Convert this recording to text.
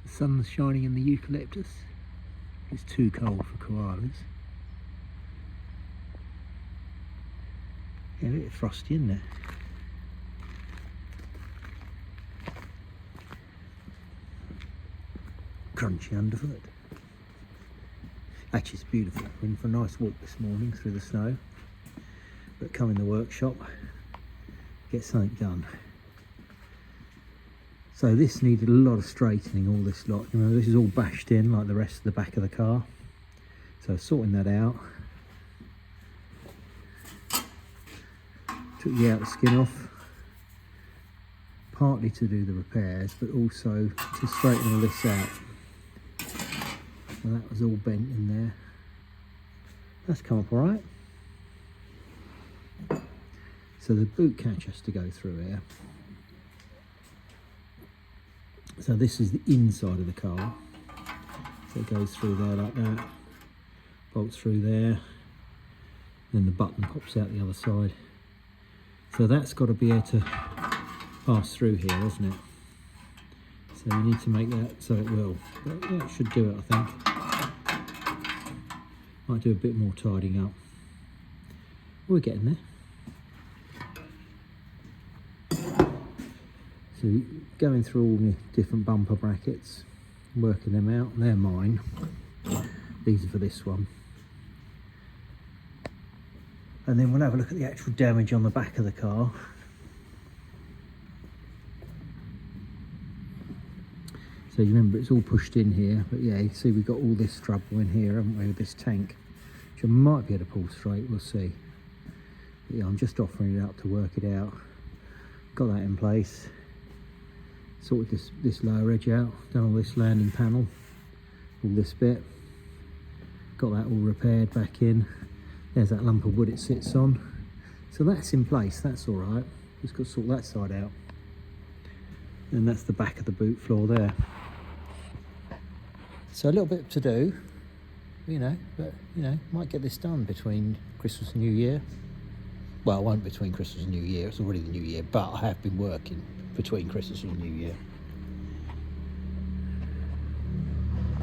The sun's shining in the eucalyptus. It's too cold for koalas. Yeah, a bit frosty, isn't it? Crunchy underfoot. Actually, it's beautiful. Went for a nice walk this morning through the snow, but come in the workshop, get something done. So this needed a lot of straightening, all this lot. You know, this is all bashed in like the rest of the back of the car. So sorting that out. Took the outer skin off, partly to do the repairs, but also to straighten all this out. So that was all bent in there. That's come up all right. So the boot catch has to go through here. So this is the inside of the car. So it goes through there like that, bolts through there, then the button pops out the other side. So that's got to be able to pass through here, hasn't it? So we need to make that so it will. But that should do it, I think. Might do a bit more tidying up. We're getting there. So going through all the different bumper brackets, working them out. They're mine. These are for this one. And then we'll have a look at the actual damage on the back of the car. So you remember it's all pushed in here, but yeah, you see we've got all this trouble in here, haven't we, with this tank, which I might be able to pull straight, we'll see. But yeah, I'm just offering it up to work it out. Got that in place. Sorted this lower edge out, done all this landing panel, all this bit. Got that all repaired back in. There's that lump of wood it sits on. So that's in place, that's all right. Just got to sort that side out. And that's the back of the boot floor there. So a little bit to do, you know, but you know, might get this done between Christmas and New Year. Well, it won't between Christmas and New Year, it's already the New Year, but I have been working between Christmas and New Year.